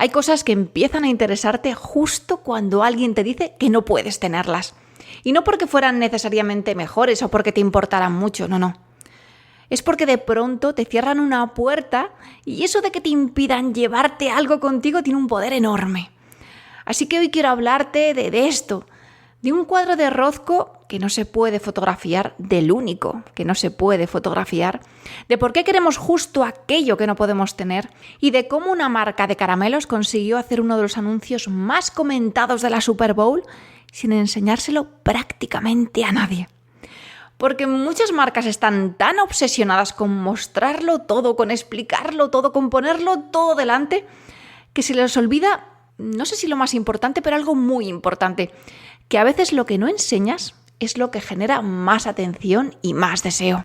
Hay cosas que empiezan a interesarte justo cuando alguien te dice que no puedes tenerlas. Y no porque fueran necesariamente mejores o porque te importaran mucho, no. Es porque de pronto te cierran una puerta y eso de que te impidan llevarte algo contigo tiene un poder enorme. Así que hoy quiero hablarte de esto, de un cuadro de Rothko que no se puede fotografiar, del único que no se puede fotografiar, de por qué queremos justo aquello que no podemos tener y de cómo una marca de caramelos consiguió hacer uno de los anuncios más comentados de la Super Bowl sin enseñárselo prácticamente a nadie. Porque muchas marcas están tan obsesionadas con mostrarlo todo, con explicarlo todo, con ponerlo todo delante, que se les olvida, no sé si lo más importante, pero algo muy importante, que a veces lo que no enseñas es lo que genera más atención y más deseo.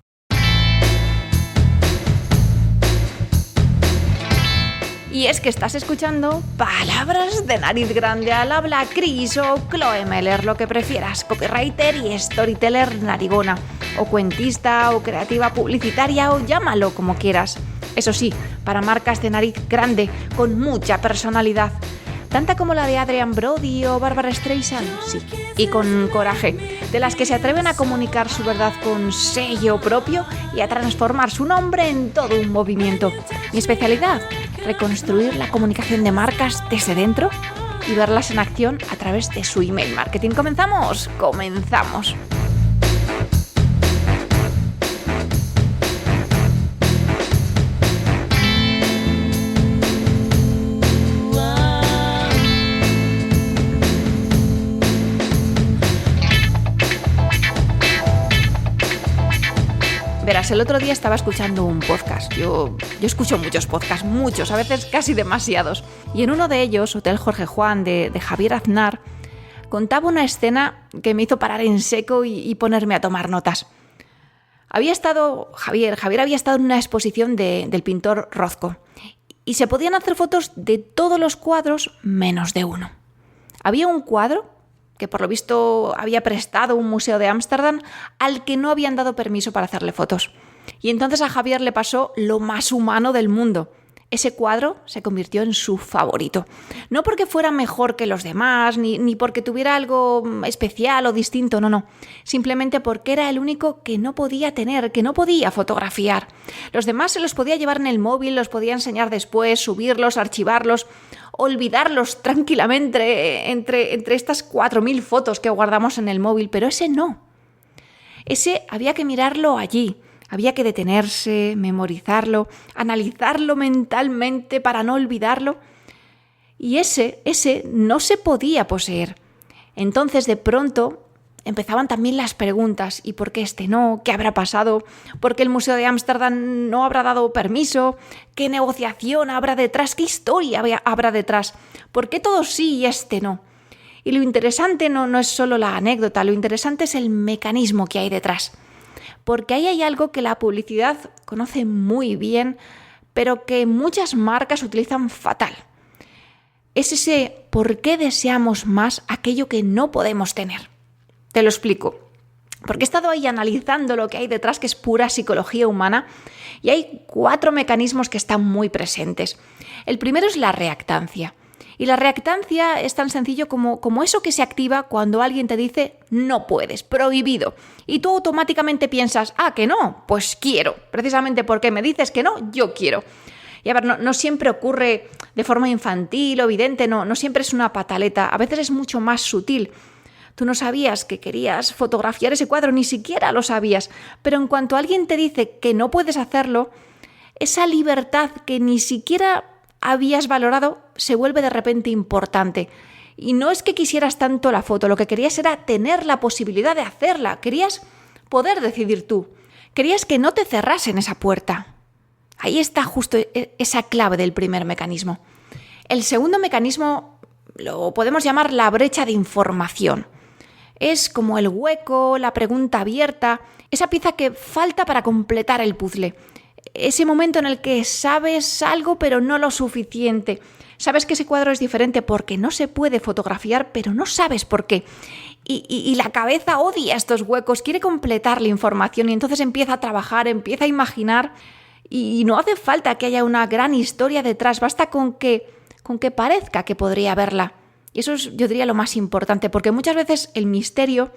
Y es que estás escuchando Palabras de Nariz Grande, al habla Cris o Chloe Meller, lo que prefieras, copywriter y storyteller narigona, o cuentista o creativa publicitaria o llámalo como quieras. Eso sí, para marcas de nariz grande, con mucha personalidad. Tanta como la de Adrian Brody o Barbara Streisand, sí, y con coraje, de las que se atreven a comunicar su verdad con sello propio y a transformar su nombre en todo un movimiento. Mi especialidad, reconstruir la comunicación de marcas desde dentro y verlas en acción a través de su email marketing. ¿Comenzamos? ¡Comenzamos! Verás, el otro día estaba escuchando un podcast. Yo escucho muchos podcasts, muchos, a veces casi demasiados. Y en uno de ellos, Hotel Jorge Juan, de Javier Aznar, contaba una escena que me hizo parar en seco y ponerme a tomar notas. Javier había estado en una exposición del pintor Rothko y se podían hacer fotos de todos los cuadros menos de uno. Había un cuadro que por lo visto había prestado un museo de Ámsterdam al que no habían dado permiso para hacerle fotos. Y entonces a Javier le pasó lo más humano del mundo. Ese cuadro se convirtió en su favorito. No porque fuera mejor que los demás, ni porque tuviera algo especial o distinto, no. Simplemente porque era el único que no podía tener, que no podía fotografiar. Los demás se los podía llevar en el móvil, los podía enseñar después, subirlos, archivarlos, olvidarlos tranquilamente entre estas 4.000 fotos que guardamos en el móvil, pero ese no. Ese había que mirarlo allí. Había que detenerse, memorizarlo, analizarlo mentalmente para no olvidarlo. Y ese no se podía poseer. Entonces, de pronto, empezaban también las preguntas. ¿Y por qué este no? ¿Qué habrá pasado? ¿Por qué el Museo de Ámsterdam no habrá dado permiso? ¿Qué negociación habrá detrás? ¿Qué historia habrá detrás? ¿Por qué todos sí y este no? Y lo interesante no es solo la anécdota, lo interesante es el mecanismo que hay detrás. Porque ahí hay algo que la publicidad conoce muy bien, pero que muchas marcas utilizan fatal. Es ese por qué deseamos más aquello que no podemos tener. Te lo explico. Porque he estado ahí analizando lo que hay detrás, que es pura psicología humana, y hay 4 mecanismos que están muy presentes. El primero es la reactancia. Y la reactancia es tan sencillo como eso que se activa cuando alguien te dice no puedes, prohibido. Y tú automáticamente piensas, que no, pues quiero. Precisamente porque me dices que no, yo quiero. Y a ver, no siempre ocurre de forma infantil o evidente, no siempre es una pataleta, a veces es mucho más sutil. Tú no sabías que querías fotografiar ese cuadro, ni siquiera lo sabías. Pero en cuanto alguien te dice que no puedes hacerlo, esa libertad que ni siquiera habías valorado se vuelve de repente importante. Y no es que quisieras tanto la foto, lo que querías era tener la posibilidad de hacerla. Querías poder decidir tú. Querías que no te cerrasen esa puerta. Ahí está justo esa clave del primer mecanismo. El segundo mecanismo lo podemos llamar la brecha de información. Es como el hueco, la pregunta abierta, esa pieza que falta para completar el puzzle. Ese momento en el que sabes algo pero no lo suficiente. Sabes que ese cuadro es diferente porque no se puede fotografiar, pero no sabes por qué. Y la cabeza odia estos huecos, quiere completar la información y entonces empieza a trabajar, empieza a imaginar y no hace falta que haya una gran historia detrás, basta con que con que parezca que podría verla. Y eso es, yo diría, lo más importante, porque muchas veces el misterio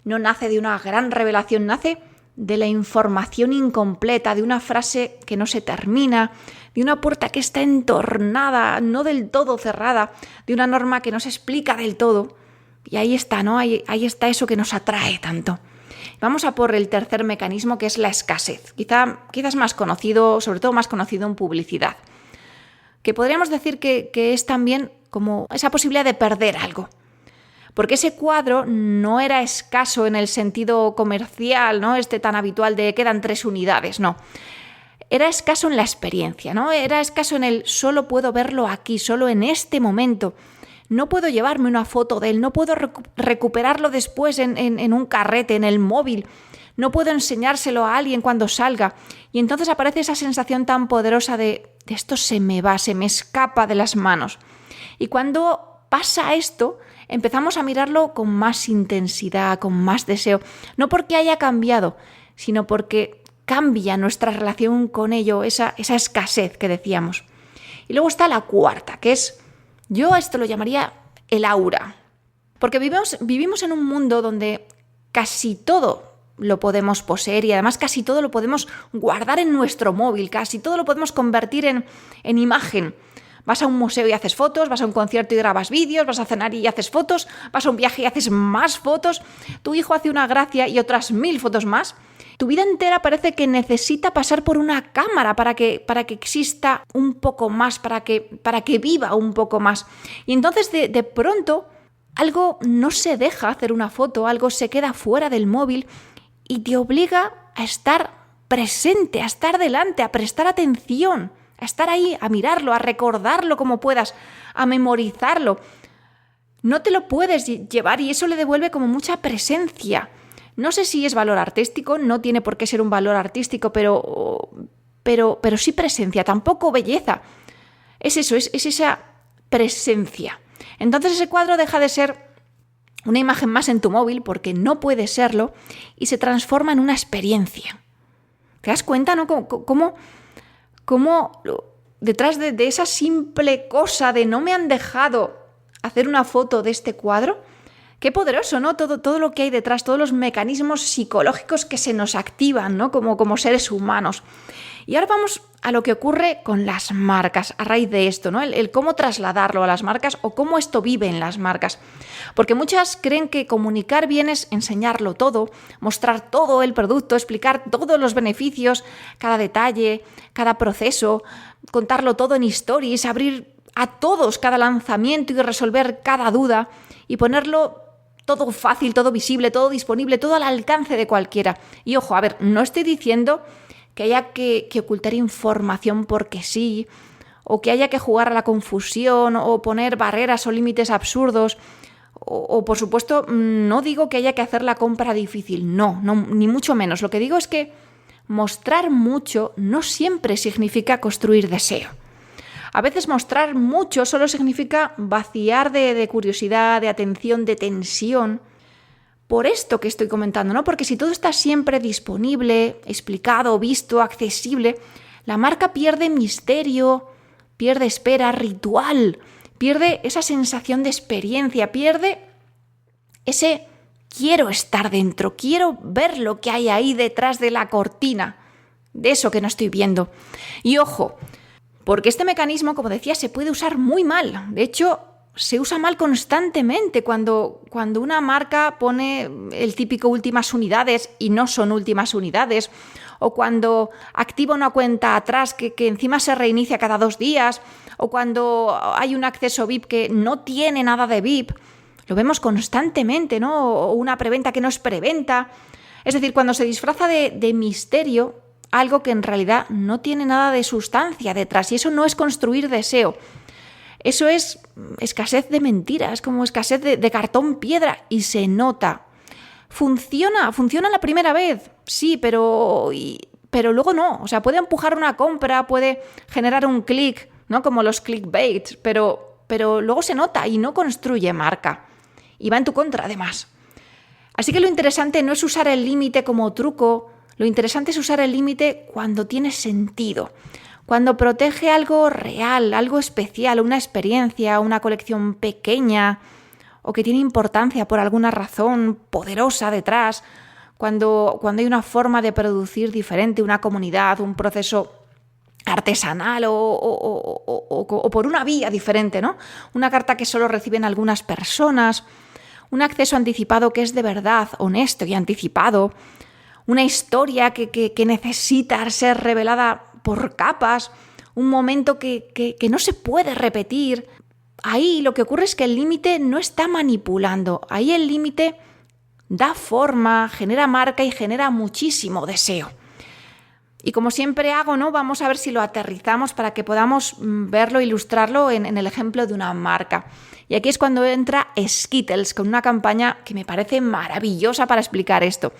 no nace de una gran revelación, nace de la información incompleta, de una frase que no se termina, de una puerta que está entornada, no del todo cerrada, de una norma que no se explica del todo. Y ahí está, ¿no? Ahí está eso que nos atrae tanto. Vamos a por el tercer mecanismo, que es la escasez. Quizás más conocido, sobre todo más conocido en publicidad. Que podríamos decir que es también como esa posibilidad de perder algo. Porque ese cuadro no era escaso en el sentido comercial, ¿no? Tan habitual de quedan 3 unidades, no. Era escaso en la experiencia, ¿no? Era escaso en el solo puedo verlo aquí, solo en este momento. No puedo llevarme una foto de él, no puedo recuperarlo después en un carrete, en el móvil. No puedo enseñárselo a alguien cuando salga. Y entonces aparece esa sensación tan poderosa de esto se me va, se me escapa de las manos. Y cuando pasa esto, empezamos a mirarlo con más intensidad, con más deseo. No porque haya cambiado, sino porque cambia nuestra relación con ello, esa escasez que decíamos. Y luego está la cuarta, que es, yo a esto lo llamaría el aura. Porque vivimos en un mundo donde casi todo lo podemos poseer y además casi todo lo podemos guardar en nuestro móvil, casi todo lo podemos convertir en imagen. Vas a un museo y haces fotos, vas a un concierto y grabas vídeos, vas a cenar y haces fotos, vas a un viaje y haces más fotos, tu hijo hace una gracia y otras 1000 fotos más. Tu vida entera parece que necesita pasar por una cámara para que exista un poco más, para que viva un poco más. Y entonces de pronto algo no se deja hacer una foto, algo se queda fuera del móvil y te obliga a estar presente, a estar delante, a prestar atención, a estar ahí, a mirarlo, a recordarlo como puedas, a memorizarlo. No te lo puedes llevar y eso le devuelve como mucha presencia. No sé si es valor artístico, no tiene por qué ser un valor artístico, pero sí presencia, tampoco belleza. Es eso, es esa presencia. Entonces ese cuadro deja de ser una imagen más en tu móvil, porque no puede serlo, y se transforma en una experiencia. ¿Te das cuenta, no? Cómo detrás de esa simple cosa de no me han dejado hacer una foto de este cuadro, qué poderoso, ¿no? Todo lo que hay detrás, todos los mecanismos psicológicos que se nos activan, ¿no? Como seres humanos. Y ahora vamos a lo que ocurre con las marcas a raíz de esto, ¿no? El cómo trasladarlo a las marcas o cómo esto vive en las marcas. Porque muchas creen que comunicar bien es enseñarlo todo, mostrar todo el producto, explicar todos los beneficios, cada detalle, cada proceso, contarlo todo en stories, abrir a todos cada lanzamiento y resolver cada duda y ponerlo todo fácil, todo visible, todo disponible, todo al alcance de cualquiera. Y ojo, a ver, no estoy diciendo que haya que ocultar información porque sí, o que haya que jugar a la confusión, o poner barreras o límites absurdos, o por supuesto, no digo que haya que hacer la compra difícil, no, ni mucho menos. Lo que digo es que mostrar mucho no siempre significa construir deseo. A veces mostrar mucho solo significa vaciar de curiosidad, de atención, de tensión. Por esto que estoy comentando, ¿no? Porque si todo está siempre disponible, explicado, visto, accesible, la marca pierde misterio, pierde espera, ritual, pierde esa sensación de experiencia, pierde ese quiero estar dentro, quiero ver lo que hay ahí detrás de la cortina, de eso que no estoy viendo. Y ojo, porque este mecanismo, como decía, se puede usar muy mal. De hecho, se usa mal constantemente cuando una marca pone el típico últimas unidades y no son últimas unidades, o cuando activa una cuenta atrás que encima se reinicia cada 2 días, o cuando hay un acceso VIP que no tiene nada de VIP. Lo vemos constantemente, ¿no? O una preventa que no es preventa. Es decir, cuando se disfraza de misterio algo que en realidad no tiene nada de sustancia detrás, y eso no es construir deseo. Eso es escasez de mentiras, como escasez de cartón piedra, y se nota. Funciona la primera vez, sí, pero luego no. O sea, puede empujar una compra, puede generar un clic, ¿no? Como los clickbait, pero luego se nota y no construye marca. Y va en tu contra, además. Así que lo interesante no es usar el límite como truco, lo interesante es usar el límite cuando tiene sentido. Cuando protege algo real, algo especial, una experiencia, una colección pequeña o que tiene importancia por alguna razón poderosa detrás, cuando hay una forma de producir diferente, una comunidad, un proceso artesanal o por una vía diferente, ¿no? Una carta que solo reciben algunas personas, un acceso anticipado que es de verdad honesto y anticipado, una historia que necesita ser revelada por capas, un momento que no se puede repetir. Ahí lo que ocurre es que el límite no está manipulando, ahí el límite da forma, genera marca y genera muchísimo deseo. Y como siempre hago, ¿no? Vamos a ver si lo aterrizamos para que podamos verlo, ilustrarlo en el ejemplo de una marca. Y aquí es cuando entra Skittles con una campaña que me parece maravillosa para explicar esto.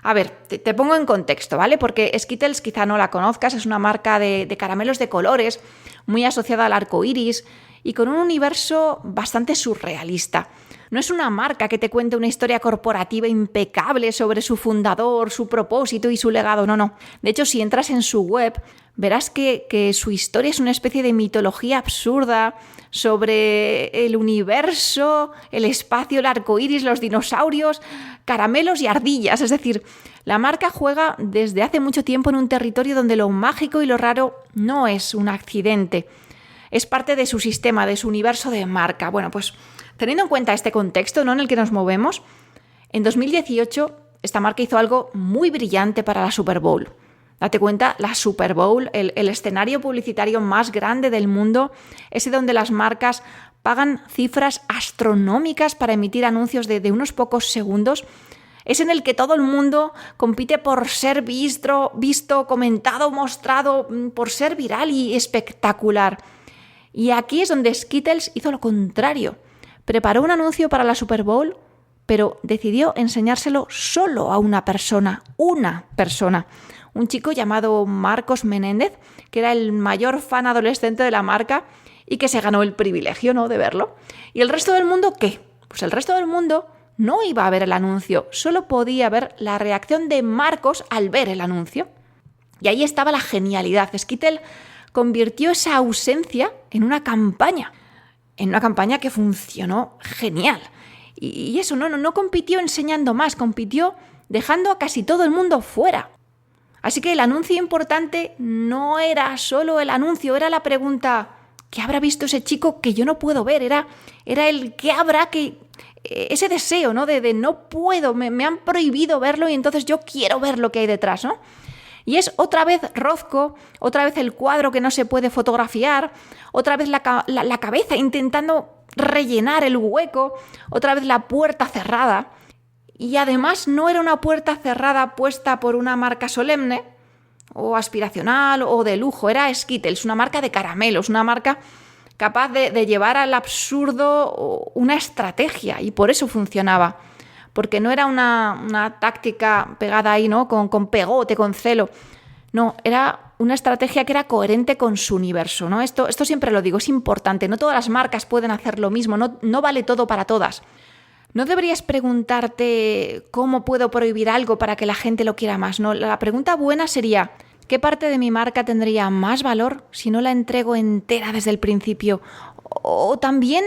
A ver, te pongo en contexto, ¿vale? Porque Skittles quizá no la conozcas, es una marca de caramelos de colores, muy asociada al arco iris y con un universo bastante surrealista. No es una marca que te cuente una historia corporativa impecable sobre su fundador, su propósito y su legado, no. De hecho, si entras en su web, verás que su historia es una especie de mitología absurda sobre el universo, el espacio, el arco iris, los dinosaurios, caramelos y ardillas. Es decir, la marca juega desde hace mucho tiempo en un territorio donde lo mágico y lo raro no es un accidente. Es parte de su sistema, de su universo de marca. Bueno, pues teniendo en cuenta este contexto, ¿no?, en el que nos movemos, en 2018 esta marca hizo algo muy brillante para la Super Bowl. Date cuenta, la Super Bowl, el escenario publicitario más grande del mundo, ese donde las marcas pagan cifras astronómicas para emitir anuncios de unos pocos segundos, es en el que todo el mundo compite por ser visto, comentado, mostrado, por ser viral y espectacular. Y aquí es donde Skittles hizo lo contrario. Preparó un anuncio para la Super Bowl, pero decidió enseñárselo solo a una persona. Un chico llamado Marcos Menéndez, que era el mayor fan adolescente de la marca y que se ganó el privilegio, ¿no?, de verlo. ¿Y el resto del mundo qué? Pues el resto del mundo no iba a ver el anuncio, solo podía ver la reacción de Marcos al ver el anuncio. Y ahí estaba la genialidad. Skittles convirtió esa ausencia en una campaña que funcionó genial. Y eso, no compitió enseñando más, compitió dejando a casi todo el mundo fuera. Así que el anuncio importante no era solo el anuncio, era la pregunta: ¿qué habrá visto ese chico que yo no puedo ver? Era el ¿qué habrá que...? Ese deseo, ¿no? De no puedo, me han prohibido verlo y entonces yo quiero ver lo que hay detrás, ¿no? Y es otra vez Rothko, otra vez el cuadro que no se puede fotografiar, otra vez la cabeza intentando rellenar el hueco, otra vez la puerta cerrada. Y además no era una puerta cerrada puesta por una marca solemne o aspiracional o de lujo, era Skittles, una marca de caramelos, una marca capaz de llevar al absurdo una estrategia, y por eso funcionaba. Porque no era una táctica pegada ahí, ¿no?, con pegote, con celo. No, era una estrategia que era coherente con su universo, ¿no? Esto siempre lo digo, es importante. No todas las marcas pueden hacer lo mismo, no vale todo para todas. No deberías preguntarte cómo puedo prohibir algo para que la gente lo quiera más, ¿no? La pregunta buena sería: ¿qué parte de mi marca tendría más valor si no la entrego entera desde el principio? O también,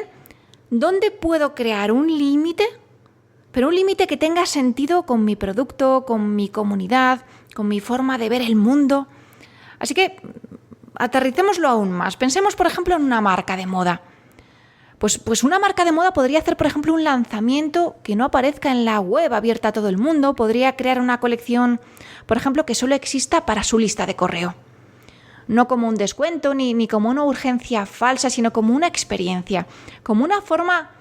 ¿dónde puedo crear un límite? Pero un límite que tenga sentido con mi producto, con mi comunidad, con mi forma de ver el mundo. Así que aterricémoslo aún más. Pensemos, por ejemplo, en una marca de moda. Pues una marca de moda podría hacer, por ejemplo, un lanzamiento que no aparezca en la web abierta a todo el mundo. Podría crear una colección, por ejemplo, que solo exista para su lista de correo. No como un descuento ni como una urgencia falsa, sino como una experiencia, como una forma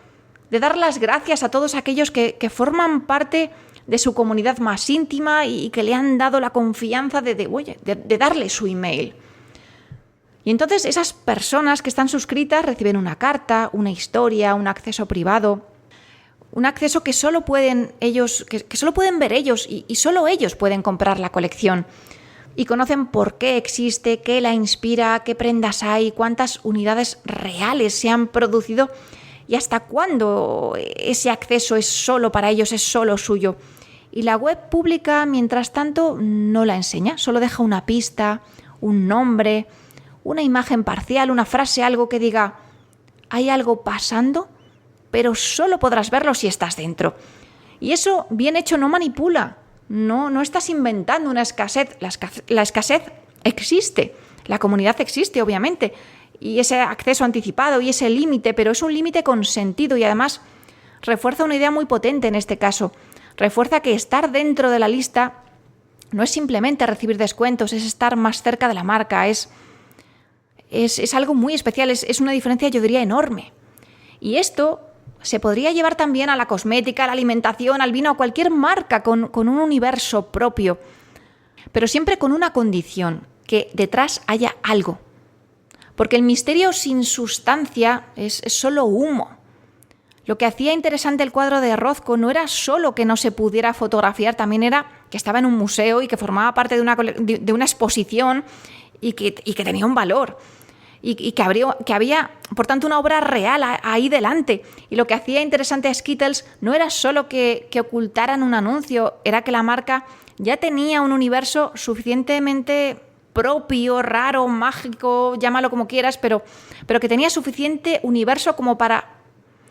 de dar las gracias a todos aquellos que forman parte de su comunidad más íntima y que le han dado la confianza de darle su email. Y entonces esas personas que están suscritas reciben una carta, una historia, un acceso privado, un acceso que solo pueden ellos, que solo pueden ver ellos y solo ellos pueden comprar la colección. Y conocen por qué existe, qué la inspira, qué prendas hay, cuántas unidades reales se han producido y hasta cuándo ese acceso es solo para ellos, es solo suyo. Y la web pública, mientras tanto, no la enseña, solo deja una pista, un nombre, una imagen parcial, una frase, algo que diga, hay algo pasando, pero solo podrás verlo si estás dentro. Y eso, bien hecho, no manipula. No estás inventando una escasez. La escasez existe. La comunidad existe, obviamente. Y ese acceso anticipado y ese límite, pero es un límite con sentido y además refuerza una idea muy potente en este caso. Refuerza que estar dentro de la lista no es simplemente recibir descuentos, es estar más cerca de la marca, es algo muy especial, es una diferencia, yo diría, enorme. Y esto se podría llevar también a la cosmética, a la alimentación, al vino, a cualquier marca con un universo propio, pero siempre con una condición, que detrás haya algo. Porque el misterio sin sustancia es solo humo. Lo que hacía interesante el cuadro de Rothko no era solo que no se pudiera fotografiar, también era que estaba en un museo y que formaba parte de una exposición y que tenía un valor. Y que había, por tanto, una obra real ahí delante. Y lo que hacía interesante a Skittles no era solo que ocultaran un anuncio, era que la marca ya tenía un universo suficientemente propio, raro, mágico, llámalo como quieras, pero que tenía suficiente universo como para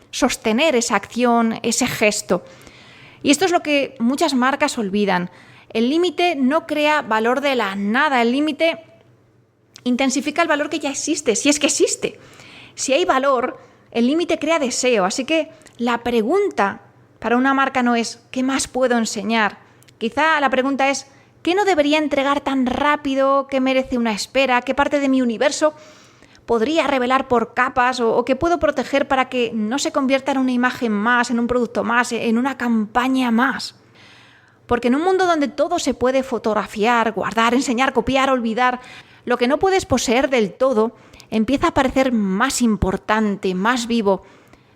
sostener esa acción, ese gesto. Y esto es lo que muchas marcas olvidan. El límite no crea valor de la nada, el límite intensifica el valor que ya existe, si es que existe. Si hay valor, el límite crea deseo. Así que la pregunta para una marca no es ¿qué más puedo enseñar? Quizá la pregunta es ¿qué no debería entregar tan rápido? ¿Qué merece una espera? ¿Qué parte de mi universo podría revelar por capas? ¿O qué puedo proteger para que no se convierta en una imagen más, en un producto más, en una campaña más? Porque en un mundo donde todo se puede fotografiar, guardar, enseñar, copiar, olvidar, lo que no puedes poseer del todo empieza a parecer más importante, más vivo,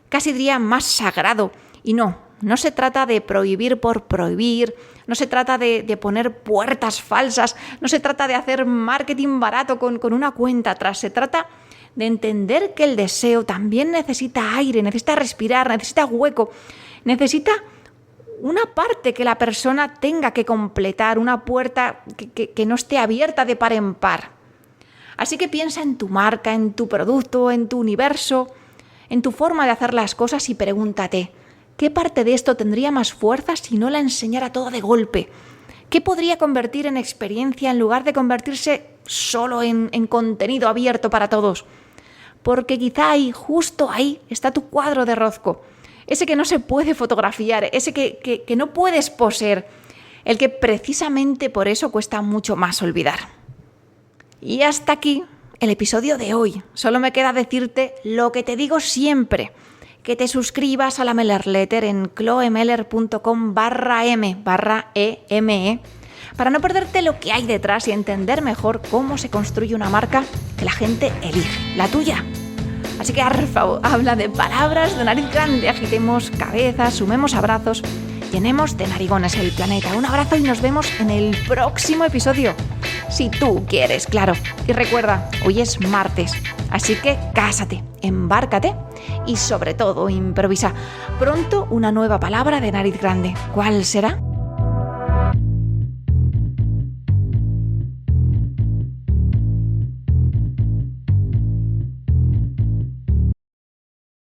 casi diría más sagrado. Y no se trata de prohibir por prohibir, no se trata de poner puertas falsas, no se trata de hacer marketing barato con una cuenta atrás, se trata de entender que el deseo también necesita aire, necesita respirar, necesita hueco, necesita una parte que la persona tenga que completar, una puerta que no esté abierta de par en par. Así que piensa en tu marca, en tu producto, en tu universo, en tu forma de hacer las cosas y pregúntate, ¿qué parte de esto tendría más fuerza si no la enseñara toda de golpe? ¿Qué podría convertir en experiencia en lugar de convertirse solo en contenido abierto para todos? Porque quizá ahí, justo ahí, está tu cuadro de Rothko. Ese que no se puede fotografiar, ese que no puedes poseer, el que precisamente por eso cuesta mucho más olvidar. Y hasta aquí el episodio de hoy. Solo me queda decirte lo que te digo siempre, que te suscribas a la Mailerletter en chloemeller.com/m/eme para no perderte lo que hay detrás y entender mejor cómo se construye una marca que la gente elige, la tuya. Así que, por favor, habla de palabras de nariz grande, agitemos cabezas, sumemos abrazos, llenemos de narigones el planeta. Un abrazo y nos vemos en el próximo episodio. Si tú quieres, claro. Y recuerda, hoy es martes, así que cásate, embárcate y sobre todo improvisa. Pronto una nueva palabra de nariz grande. ¿Cuál será?